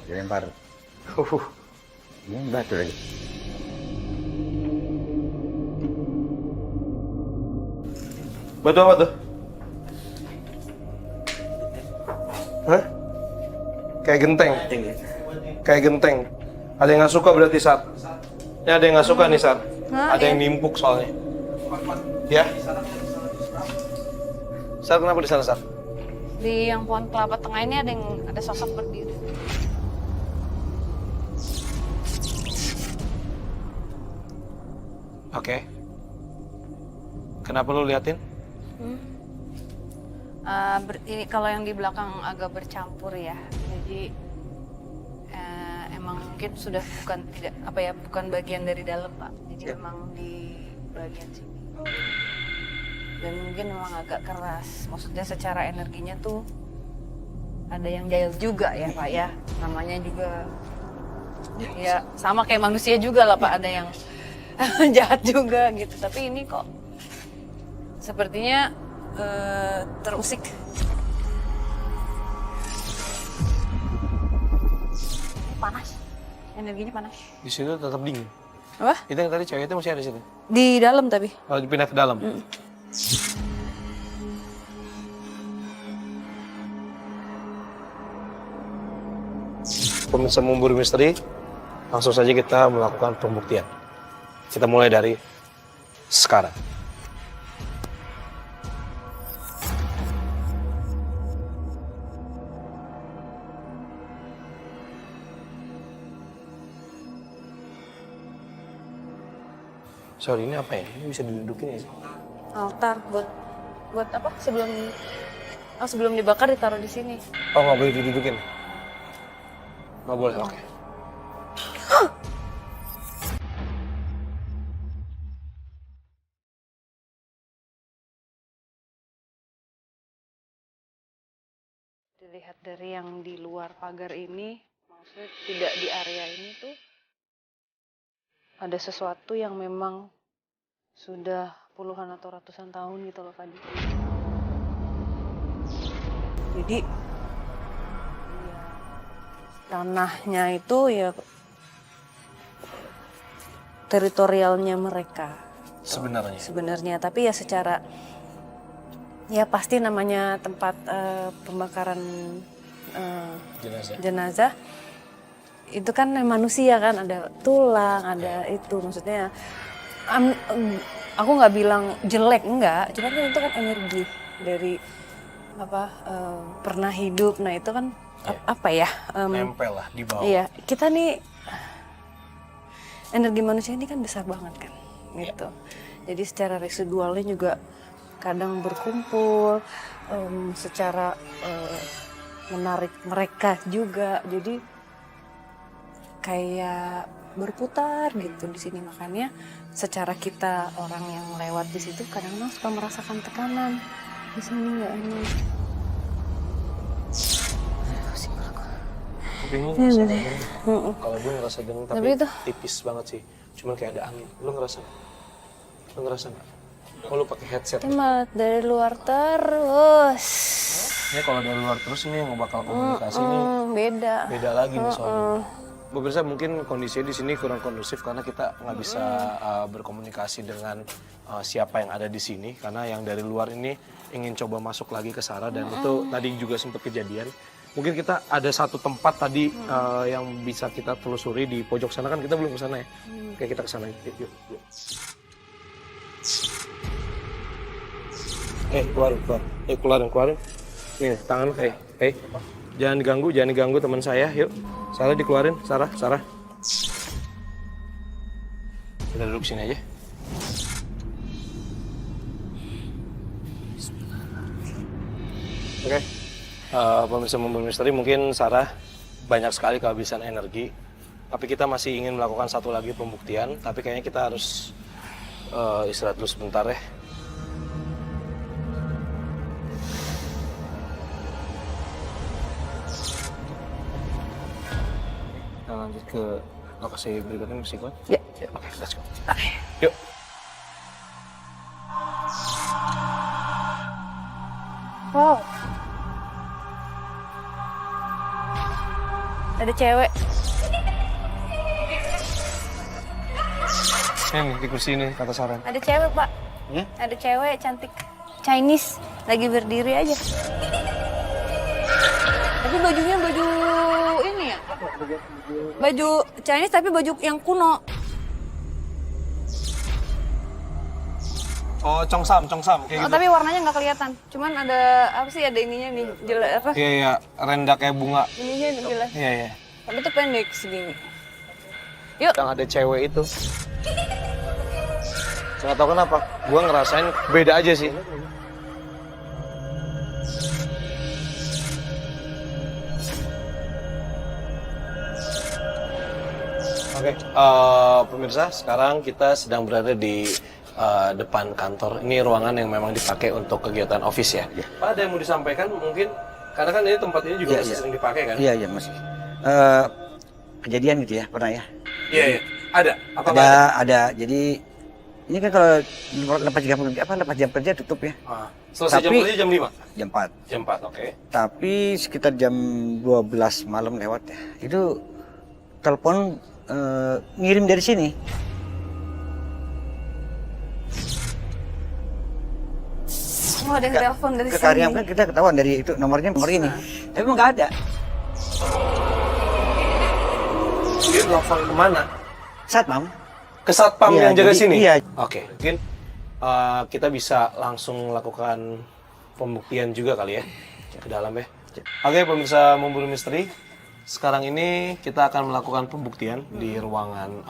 dilempar. Ini batu lagi. Batu apa tuh? Hah? Kayak genteng. Kayak genteng. Ada yang nggak suka berarti, Sar? Ini ada yang nggak suka nih, Sar. Ada yang nimpuk soalnya. Ya? Sar, kenapa di sana, Sar? Di yang pohon kelapa tengah ini ada sosok berdiri. Oke. Kenapa lu liatin? Ini kalau yang di belakang agak bercampur ya. Jadi emang mungkin sudah bukan bagian dari dalam, Pak. Jadi emang di bagian sini. Dan mungkin memang agak keras. Maksudnya secara energinya tuh ada yang jahil juga ya, Pak ya. Namanya juga ya sama kayak manusia juga lah, Pak. Ada yang jahat juga gitu. Tapi ini kok sepertinya terusik. Panas. Energinya panas. Di situ tetap dingin. Apa? Itu yang tadi cewek itu masih ada di situ. Di dalam tapi. Oh, dipindah ke dalam. Pemirsa Memburu Misteri, langsung saja kita melakukan pembuktian. Kita mulai dari sekarang. Sorry, ini apa ya? Ini bisa didudukin ya? Altar buat apa? Sebelum dibakar ditaruh di sini. Oh, nggak boleh didudukin? Nggak boleh, oke. Dilihat dari yang di luar pagar ini, maksudnya tidak di area ini tuh ada sesuatu yang memang sudah puluhan atau ratusan tahun gitu loh, Fadi. Jadi ya, tanahnya itu ya teritorialnya mereka sebenarnya, tapi ya secara ya pasti namanya tempat pembakaran jenazah itu kan manusia kan, ada tulang, ada itu, maksudnya aku nggak bilang jelek, enggak, cuman kan itu kan energi dari pernah hidup, nah itu kan nempel lah di bawah. Iya, kita nih energi manusia ini kan besar banget kan, gitu. Jadi secara residualnya juga kadang berkumpul, secara menarik mereka juga, jadi kayak berputar gitu di sini. Makanya secara kita orang yang lewat di situ kadang-kadang suka merasakan tekanan di sini, nggak enak. Tapi ini ngerasa dingin. Kalau gue ngerasa dingin tapi itu tipis banget sih. Cuman kayak ada angin. Lu ngerasa nggak? Lu ngerasa nggak? Oh, lu pakai headset. cuma dari luar terus. Ini kalau dari luar terus ini yang bakal komunikasi ini beda lagi nih soalnya. Pemirsa, mungkin kondisinya di sini kurang kondusif karena kita nggak bisa berkomunikasi dengan siapa yang ada di sini, karena yang dari luar ini ingin coba masuk lagi ke Sarah, dan itu tadi juga sempat kejadian. Mungkin kita ada satu tempat tadi yang bisa kita telusuri di pojok sana, kan kita belum ke sana ya. Oke, kita ke sana. Yuk. Keluarin. Nih, tangan jangan diganggu teman saya. Yuk. Sarah dikeluarin, Sarah. Kita duduk sini aja. Oke. Pemirsa Memburu Misteri, mungkin Sarah banyak sekali kehabisan energi. Tapi kita masih ingin melakukan satu lagi pembuktian, tapi kayaknya kita harus istirahat dulu sebentar ya. Kita lanjut ke lokasi berikutnya, masih kuat? Ya. Oke, let's go. Yuk. Wow. Ada cewek. Ini di kursi ini kata Saran. Ada cewek, Pak. Ya? Ada cewek cantik. Chinese. Lagi berdiri aja. Tapi bajunya baju ini ya? Baju Chinese tapi baju yang kuno. Oh, Chongsam kayak gitu. Tapi warnanya nggak kelihatan. Cuman ada apa sih? Ada ininya nih, jelas apa? Iya, rendah kayak bunga. Ininya jelas. Iya. Tapi itu pendek segini. Yuk. Yang ada cewek itu. Nggak tahu kenapa, gue ngerasain beda aja sih. Oke, pemirsa, sekarang kita sedang berada di depan kantor. Ini ruangan yang memang dipakai untuk kegiatan office ya. Pak, ada yang mau disampaikan mungkin? Karena kan ini tempat ini juga masih sering dipakai kan? Iya, masih. Kejadian gitu ya, pernah ya? Iya. Ada? Apa Ada. Jadi ini kan kalau lepas jam kerja tutup ya. Selesai jam kerja jam 5? Jam 4. Jam 4, oke. Tapi sekitar jam 12 malam lewat ya. Itu telepon ngirim dari sini. Oh, ada yang telepon dari Ke sini. Karyam kan kita ketahuan dari itu nomor ini. Tapi emang nggak ada. Dia telepon kemana? Satpam. Ke Satpam Iya, yang jaga jadi- sini? iya. Oke, mungkin kita bisa langsung melakukan pembuktian juga kali ya, ke dalam ya. Oke, pemirsa Memburu Misteri, sekarang ini kita akan melakukan pembuktian di ruangan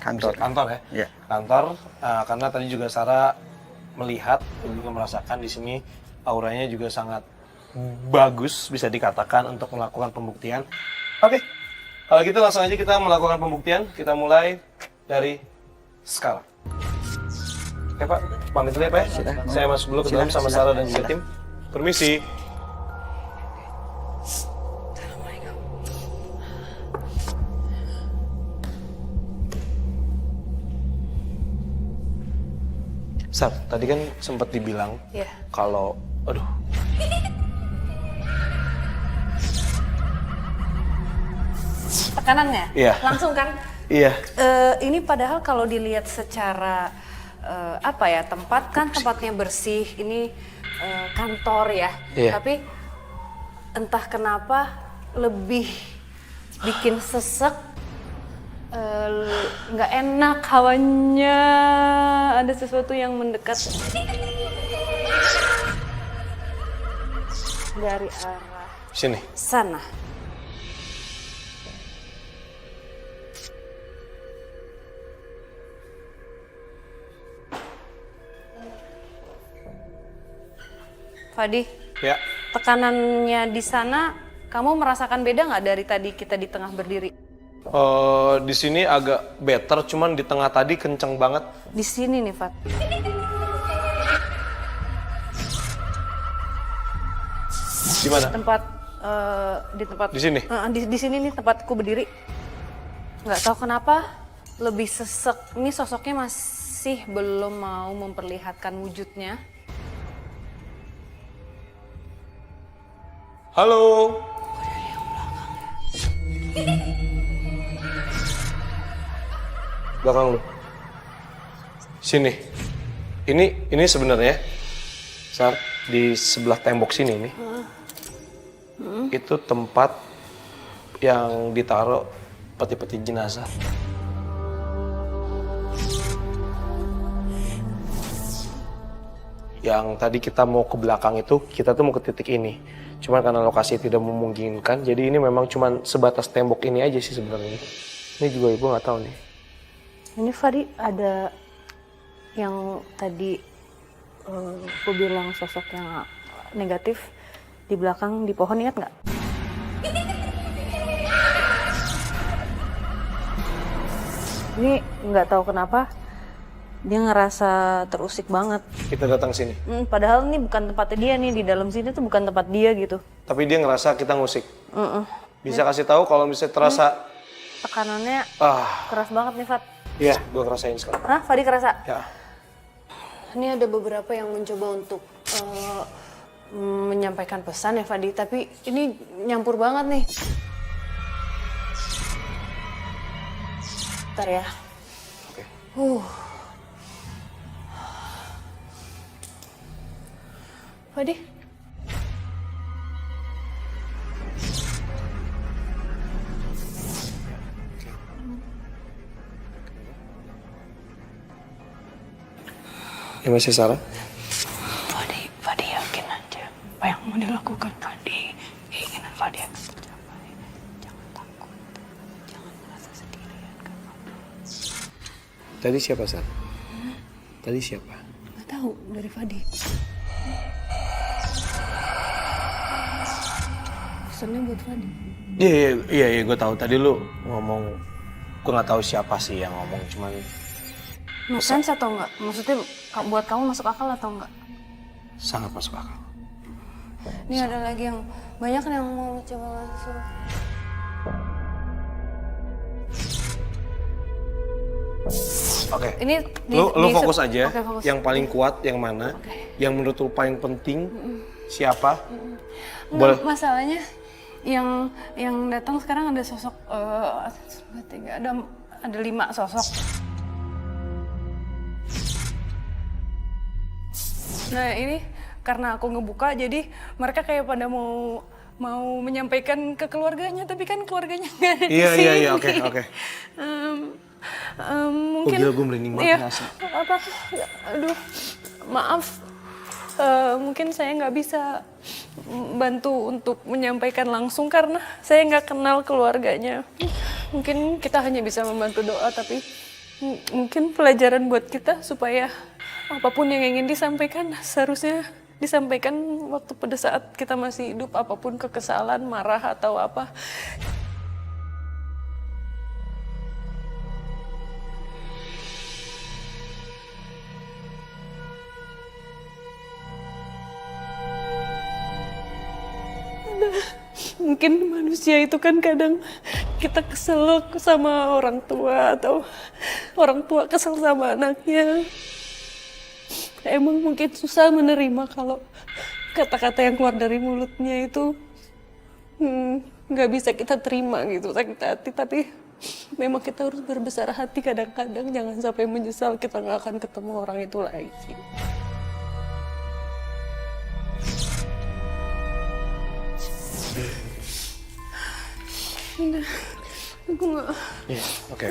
kantor ya. Iya. Kantor, karena tadi juga Sarah melihat dan juga merasakan di sini auranya juga sangat bagus, bisa dikatakan untuk melakukan pembuktian. Oke, kalau gitu langsung aja kita melakukan pembuktian. Kita mulai dari sekarang. Oke Pak, pamit dulu ya Pak ya. Saya masuk dulu ke dalam sama Sarah dan juga tim. Permisi. Sar, tadi kan sempat dibilang Iya. kalau, aduh, Tekanannya? Iya. Langsung kan? iya, Ini padahal kalau dilihat secara tempat kan tempatnya bersih, ini kantor ya. Iya. Tapi entah kenapa lebih bikin sesek, nggak enak hawanya, ada sesuatu yang mendekat dari arah sini. sana. Fadi, Ya, tekanannya di sana, kamu merasakan beda nggak dari tadi kita di tengah berdiri? di sini agak better, cuman di tengah tadi kenceng banget. Di sini nih, Fat. Di mana? Di tempat Di sini? di sini nih tempatku berdiri. Nggak tahu kenapa lebih sesek. Ini sosoknya masih belum mau memperlihatkan wujudnya. Halo. Belakang lu. Sini. Ini sebenarnya Sar, di sebelah tembok sini nih. Itu tempat yang ditaruh peti-peti jenazah. Yang tadi kita mau ke belakang itu, kita tuh mau ke titik ini. Cuman karena lokasi tidak memungkinkan, jadi ini memang cuman sebatas tembok ini aja sih sebenarnya. Ini juga ibu nggak tahu nih. Ini Fadi ada yang tadi aku bilang sosok yang negatif di belakang di pohon, ingat nggak? Ini nggak tahu kenapa dia ngerasa terusik banget. Kita datang sini. Padahal ini bukan tempatnya dia nih, di dalam sini tuh bukan tempat dia gitu. Tapi dia ngerasa kita ngusik. Bisa kasih tahu kalau misalnya terasa Tekanannya keras banget nih, Fat. Iya, gue ngerasain sekarang. Hah, Fadi kerasa? Ya. Ini ada beberapa yang mencoba untuk menyampaikan pesan ya, Fadi. Tapi ini nyampur banget nih. Bentar ya. Oke. Fadi. Ya masih Sarah? Fadi yakin aja. Apa yang mau dilakukan Fadi, keinginan Fadi akan tercapai. Jangan takut, jangan merasa sendirian. Tadi siapa, Sar? Tadi siapa? Gak tahu dari Fadi. Pesannya buat Fadi. Iya, gue tahu. Tadi lu ngomong, gue nggak tahu siapa sih yang ngomong, cuman Make sense atau enggak? Maksudnya buat kamu masuk akal atau enggak? sangat masuk akal. Ini ada lagi yang banyak yang mau coba masuk. Oke. Ini Lu fokus aja. Oke, fokus. Yang paling kuat yang mana? Yang menurut lu paling penting siapa? Enggak, masalahnya yang datang sekarang ada sosok ada 5 sosok. Nah ini karena aku ngebuka jadi mereka kayak pada mau menyampaikan ke keluarganya tapi kan keluarganya nggak ada di sini. Iya, oke. Mungkin gila, gue merinding banget asli. Aduh, maaf. Mungkin saya nggak bisa bantu untuk menyampaikan langsung karena saya nggak kenal keluarganya. Mungkin kita hanya bisa membantu doa tapi mungkin pelajaran buat kita supaya apapun yang ingin disampaikan seharusnya disampaikan waktu pada saat kita masih hidup, apapun kekesalan, marah atau apa. Mungkin manusia itu kan kadang kita kesel sama orang tua atau orang tua kesel sama anaknya. Emang mungkin susah menerima kalau kata-kata yang keluar dari mulutnya itu nggak bisa kita terima gitu, sakit hati. Tapi memang kita harus berbesar hati kadang-kadang, jangan sampai menyesal kita nggak akan ketemu orang itu lagi. Udah, aku nggak. Iya, oke.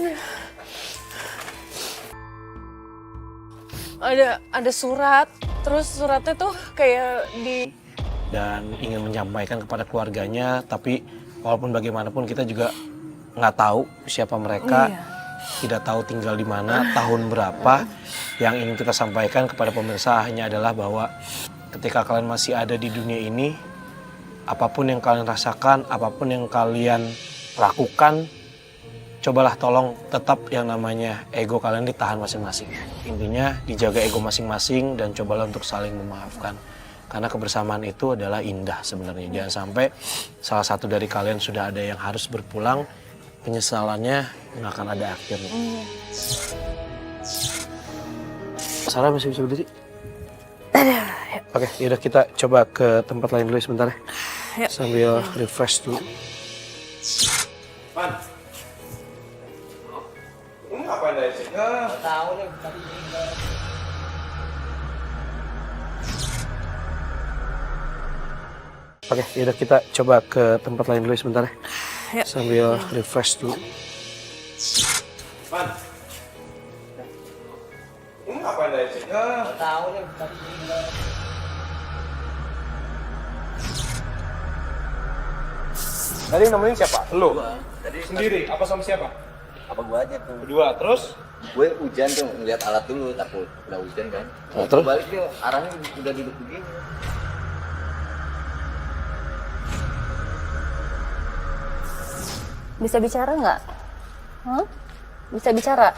Ada surat, terus suratnya tuh kayak Dan ingin menyampaikan kepada keluarganya, tapi walaupun bagaimanapun kita juga nggak tahu siapa mereka, tidak tahu tinggal di mana, tahun berapa. Yang ingin kita sampaikan kepada pemirsa hanya adalah bahwa ketika kalian masih ada di dunia ini, apapun yang kalian rasakan, apapun yang kalian lakukan, cobalah tolong tetap yang namanya ego kalian ditahan masing-masing. Intinya dijaga ego masing-masing dan cobalah untuk saling memaafkan. Karena kebersamaan itu adalah indah sebenarnya. Jangan sampai salah satu dari kalian sudah ada yang harus berpulang, penyesalannya nggak akan ada akhirnya. Sarah masih bisa berdiri? Oke, yaudah kita coba ke tempat lain dulu sebentar ya. Sambil refresh dulu. Man. Ini ngapain dari sini? Nggak tahu nih. Oke, yaudah kita coba ke tempat lain dulu sebentar ya. Sambil refresh dulu. Man. Ini ngapain dari sini? Nggak tahu nih. Tadi nemenin siapa? Lu? Sendiri? Apa sama siapa? Apa gua aja tuh? Berdua, terus? Gue hujan tuh, ngeliat alat dulu, takut udah hujan kan. Nah, terus? Balik dia, arahnya udah duduk begini. Bisa bicara nggak? Bisa bicara?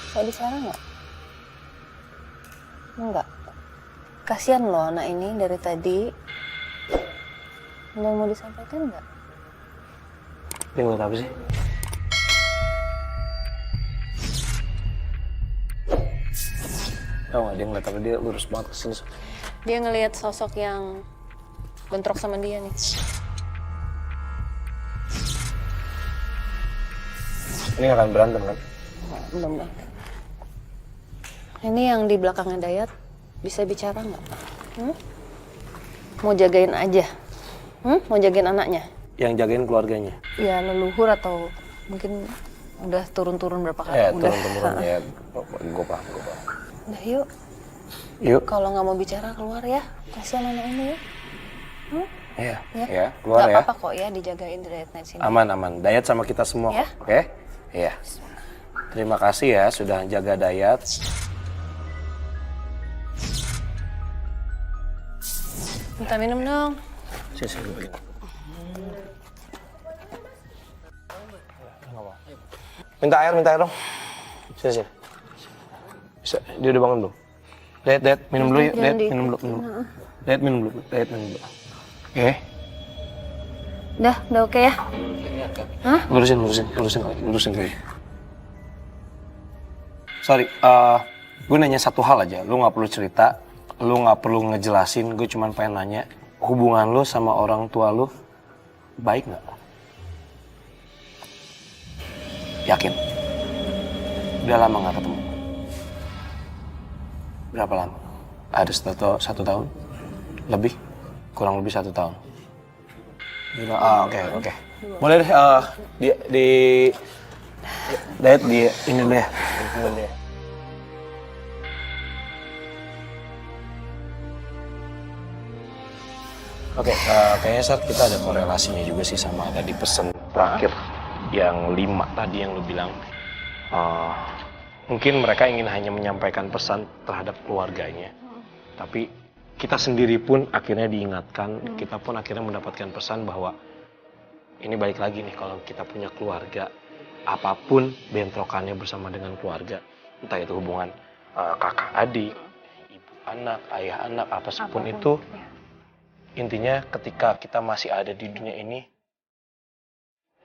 Saya bicara nggak? Enggak. Kasihan loh anak ini dari tadi. Ada yang mau disampaikan nggak? Dia ngeliat apa sih? Tau gak dia ngeliat apa? Dia lurus banget ke sini. Dia ngelihat sosok yang bentrok sama dia nih. Ini nggak akan berantem kan? Belum deh. Ini yang di belakangnya Dayat bisa bicara nggak? Mau jagain aja? Mau jagain anaknya? Yang jagain keluarganya? Ya leluhur atau mungkin udah turun-turun berapa kali? Ya, udah. turun-turun ya. Gue paham. Udah yuk. Yuk. Kalau nggak mau bicara keluar ya. Kasihan anak ini ya. Iya, keluar ya. Gak apa-apa kok ya dijagain di Dayat Night sini. Aman. Dayat sama kita semua, Ya. oke? Iya. Terima kasih ya sudah jaga Dayat. Minta minum dong. Sini. Minta air dong. Sini. Bisa, dia udah bangun belum? Dayat, minum dulu yuk. Dayat, minum dulu. Dayat, minum dulu. Oke. Udah oke ya? Lurusin kayak. Sorry, gue nanya satu hal aja. Lu nggak perlu cerita, lu nggak perlu ngejelasin. Gue cuma pengen nanya, hubungan lu sama orang tua lu baik nggak? Yakin? Udah lama nggak ketemu? Berapa lama? Ada satu tahun? Lebih? Kurang lebih 1 tahun. Oke. Boleh deh, Dayat di ini dulu ya. Oke, kayaknya saat kita ada korelasinya juga sih sama tadi pesan terakhir yang 5 tadi yang lu bilang. Mungkin mereka ingin hanya menyampaikan pesan terhadap keluarganya. Tapi kita sendiri pun akhirnya diingatkan, kita pun akhirnya mendapatkan pesan bahwa ini balik lagi nih kalau kita punya keluarga, apapun bentrokannya bersama dengan keluarga, entah itu hubungan kakak adik, ibu anak, ayah anak, apapun itu, intinya ketika kita masih ada di dunia ini,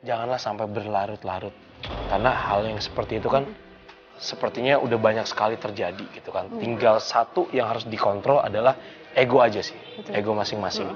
janganlah sampai berlarut-larut. Karena hal yang seperti itu kan sepertinya udah banyak sekali terjadi gitu kan. Tinggal satu yang harus dikontrol adalah ego aja sih, ego masing-masing.